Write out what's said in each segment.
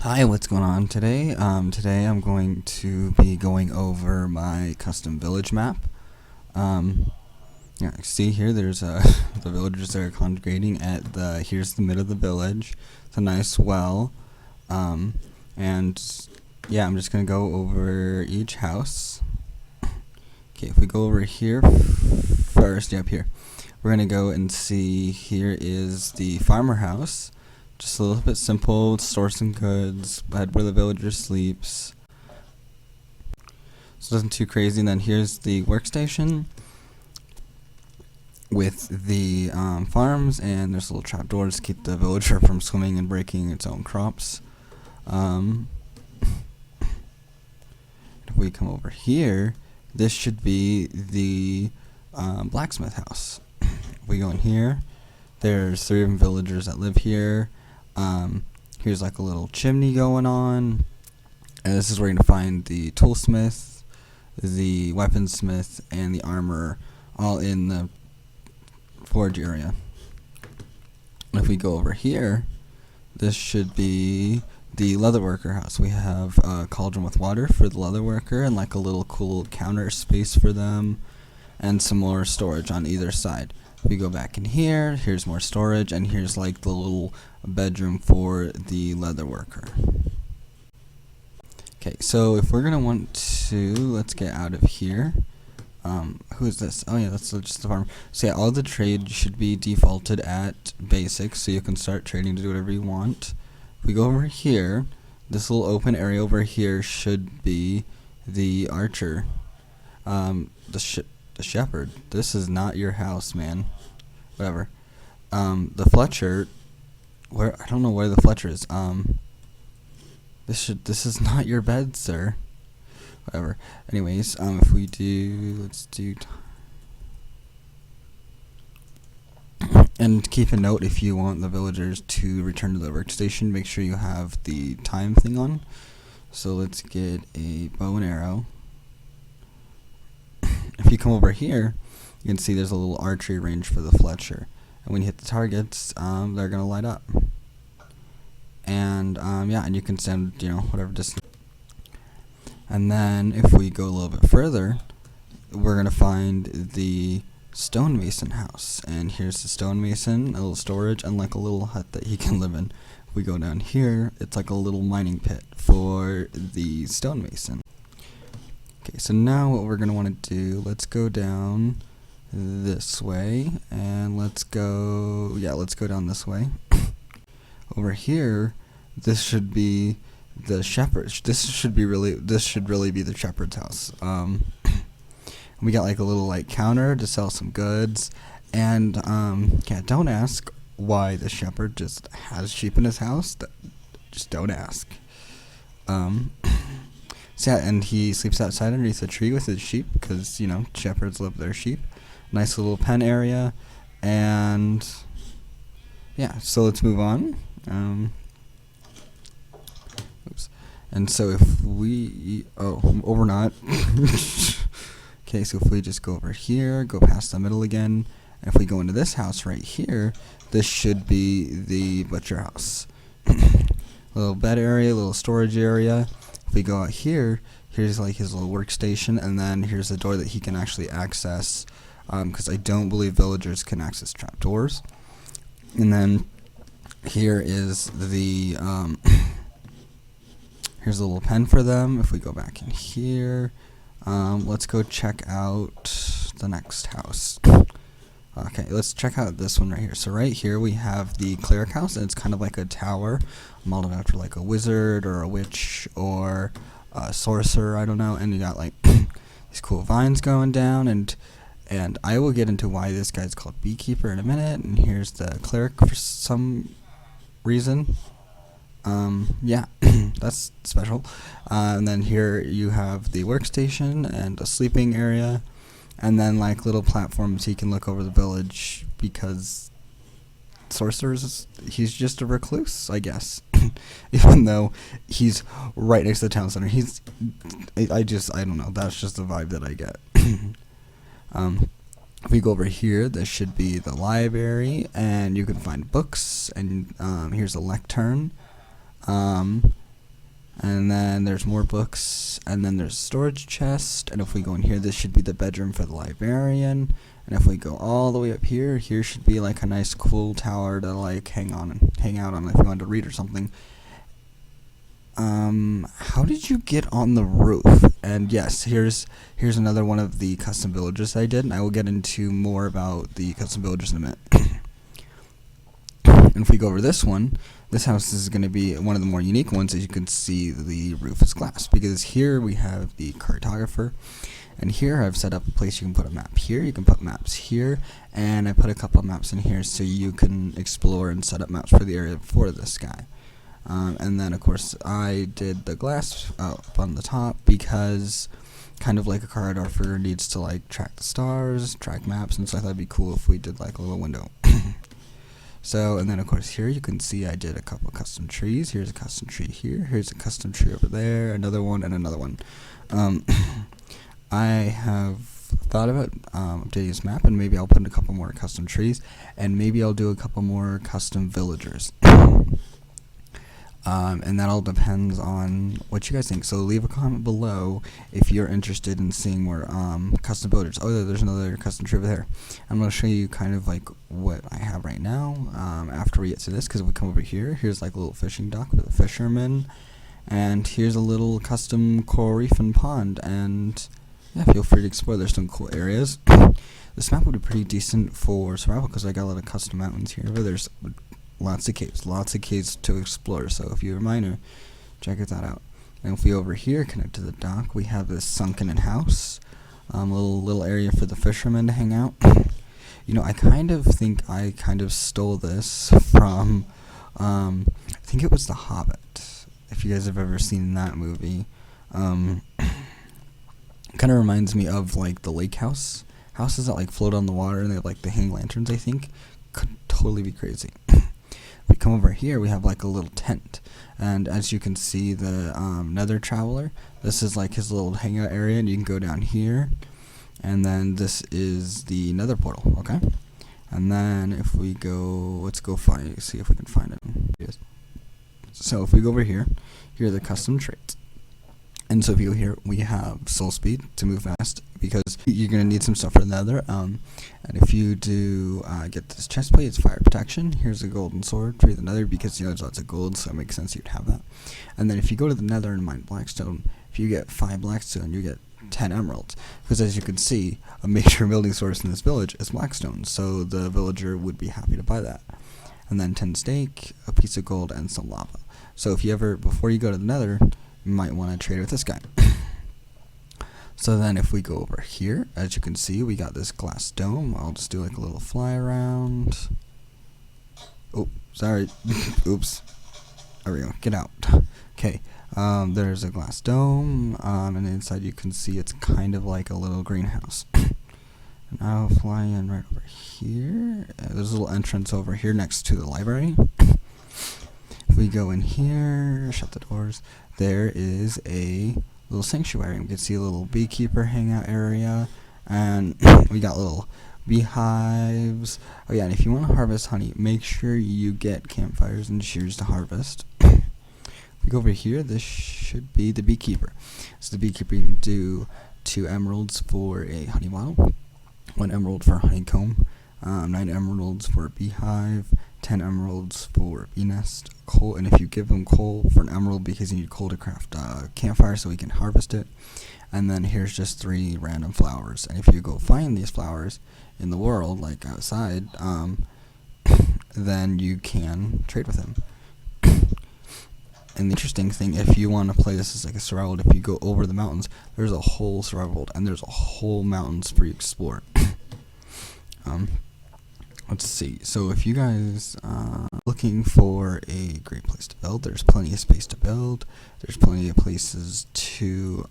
Hi, what's going on today? Today I'm going to be going over my custom village map. Yeah, see here, there's the villagers that are congregating at here's the mid of the village. It's a nice well. And yeah, I'm just gonna go over each house. Okay, if we go over here first, yep, here. We're gonna go and see, here is the farmer house. Just a little bit simple, store some goods, bed where the villager sleeps. So nothing too crazy. And then here's the workstation with the farms, and there's little trap doors to keep the villager from swimming and breaking its own crops. If we come over here, this should be the blacksmith house. If we go in here, there's 3 villagers that live here. Here's like a little chimney going on, and this is where you're gonna find the toolsmith, the weaponsmith, and the armorer, all in the forge area. If we go over here, this should be the leatherworker house. We have a cauldron with water for the leatherworker, and like a little cool counter space for them, and some more storage on either side. If we go back in here, here's more storage, and here's like the little bedroom for the leather worker. Okay, so if we're gonna want to, let's get out of here. Who is this? Oh yeah, that's just the farmer. So yeah, all the trade should be defaulted at basic, so you can start trading to do whatever you want. If we go over here, this little open area over here should be the archer. The shepherd. This is not your house, man. Whatever. The Fletcher. Where, I don't know where the Fletcher is. This is not your bed, sir. Whatever. Anyways, if we do, let's do. And keep a note, if you want the villagers to return to the workstation, make sure you have the time thing on. So let's get a bow and arrow. If you come over here, you can see there's a little archery range for the Fletcher, and when you hit the targets, they're gonna light up. And yeah, and you can send whatever distance. And then if we go a little bit further, we're gonna find the stonemason house, and here's the stonemason, a little storage, and like a little hut that he can live in. If we go down here, it's like a little mining pit for the stonemason. Okay, so now what we're gonna want to do, let's go down this way, and let's go down this way. Over here, this should be the shepherd. This should really be the shepherd's house. We got like a little counter to sell some goods, and yeah, don't ask why the shepherd just has sheep in his house. Just don't ask. So yeah, and he sleeps outside underneath a tree with his sheep, because shepherds love their sheep. Nice little pen area, and yeah, so let's move on. Oops. And so if we, over not. Okay, so if we just go over here, go past the middle again, and if we go into this house right here, this should be the butcher house. Little bed area, little storage area. If we go out here, here's like his little workstation, and then here's the door that he can actually access, because I don't believe villagers can access trapdoors. And then here is the here's a little pen for them. If we go back in here, let's go check out the next house. Okay, let's check out this one right here. So right here we have the cleric house, and it's kind of like a tower modeled after like a wizard or a witch or a sorcerer, I don't know. And you got like these cool vines going down, and I will get into why this guy's called Beekeeper in a minute. And here's the cleric for some reason. Yeah, that's special. And then here you have the workstation and a sleeping area, and then like little platforms he can look over the village, because sorcerers, he's just a recluse, I guess. Even though he's right next to the town center, I don't know, that's just the vibe that I get. If we go over here, this should be the library, and you can find books, and here's a lectern. And then there's more books, and then there's a storage chest, and if we go in here, this should be the bedroom for the librarian. And if we go all the way up here, here should be like a nice cool tower to like hang out on if you wanted to read or something. How did you get on the roof? And yes, here's another one of the custom villages I did, and I will get into more about the custom villages in a minute. And if we go over this one, this house is going to be one of the more unique ones. As you can see, the roof is glass, because here we have the cartographer, and here I've set up a place you can put a map here, you can put maps here, and I put a couple of maps in here so you can explore and set up maps for the area for this guy. And then of course I did the glass up on the top, because kind of like a cartographer needs to like track the stars, track maps, and so I thought it'd be cool if we did like a little window. So, and then of course here you can see I did a couple of custom trees. Here's a custom tree here, here's a custom tree over there, another one, and another one. I have thought about updating this map, and maybe I'll put in a couple more custom trees, and maybe I'll do a couple more custom villagers. And that all depends on what you guys think. So leave a comment below if you're interested in seeing more custom builders. Oh, there's another custom tree over there. I'm going to show you kind of like what I have right now after we get to this, because if we come over here, here's like a little fishing dock with a fisherman, and here's a little custom coral reef and pond, and yeah, feel free to explore. There's some cool areas. This map would be pretty decent for survival, because I got a lot of custom mountains here, but there's lots of caves to explore. So if you're a miner, check that out. And if we over here connect to the dock, we have this sunken in house, little area for the fishermen to hang out. You know, I kind of think I stole this from I think it was The Hobbit, if you guys have ever seen that movie. Kind of reminds me of like the lake houses that like float on the water, and they have like the hang lanterns. I think could totally be crazy. We come over here, we have like a little tent, and as you can see, the Nether Traveler, this is like his little hangout area, and you can go down here, and then this is the Nether portal. Okay, and then if we go, let's go see if we can find it. Yes. So if we go over here, here are the custom traits. And so if you go here, we have soul speed to move fast, because you're going to need some stuff for the nether. And if you do get this chest plate, it's fire protection. Here's a golden sword for the nether, because you know there's lots of gold, so it makes sense you'd have that. And then if you go to the nether and mine blackstone, if you get 5 blackstone, you get 10 emeralds. Because as you can see, a major building source in this village is blackstone, so the villager would be happy to buy that. And then 10 steak, a piece of gold, and some lava. So if you ever, before you go to the nether, you might want to trade with this guy. So then if we go over here, as you can see, we got this glass dome. I'll just do like a little fly around. Oh, sorry. Oops. There we go. Get out. Okay. There's a glass dome, and inside you can see it's kind of like a little greenhouse. And I'll fly in right over here. There's a little entrance over here next to the library. If we go in here, shut the doors, there is a little sanctuary. We can see a little beekeeper hangout area, and we got little beehives. Oh yeah, and if you want to harvest honey, make sure you get campfires and shears to harvest. If we go over here, this should be the beekeeper. So the beekeeper, you can do 2 emeralds for a honey bottle, 1 emerald for a honeycomb, 9 emeralds for a beehive, 10 emeralds for bee nest, coal, and if you give them coal for an emerald, because you need coal to craft a campfire so we can harvest it. And then here's just 3 random flowers, and if you go find these flowers in the world, like outside, then you can trade with them. And the interesting thing, if you want to play this as like a survival world, if you go over the mountains, there's a whole survival world, and there's a whole mountains for you to explore. Let's see. So if you guys looking for a great place to build, there's plenty of space to build. There's plenty of places to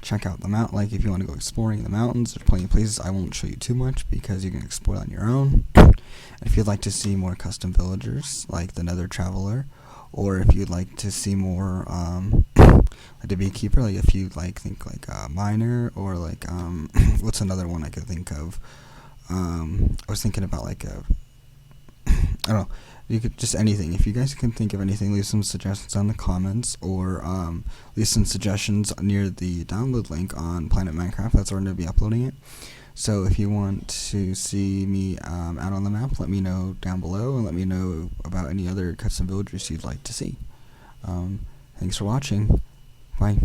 check out the mountain. Like if you want to go exploring the mountains, there's plenty of places. I won't show you too much because you can explore on your own. And if you'd like to see more custom villagers like the Nether Traveler, or if you'd like to see more like a beekeeper, like if you think like a miner, or like what's another one I could think of? I was thinking about like a, I don't know, You could just anything. If you guys can think of anything, leave some suggestions on the comments, or leave some suggestions near the download link on Planet Minecraft. That's where I'm going to be uploading it. So if you want to see me out on the map, let me know down below, and let me know about any other custom villagers you'd like to see. Thanks for watching. Bye.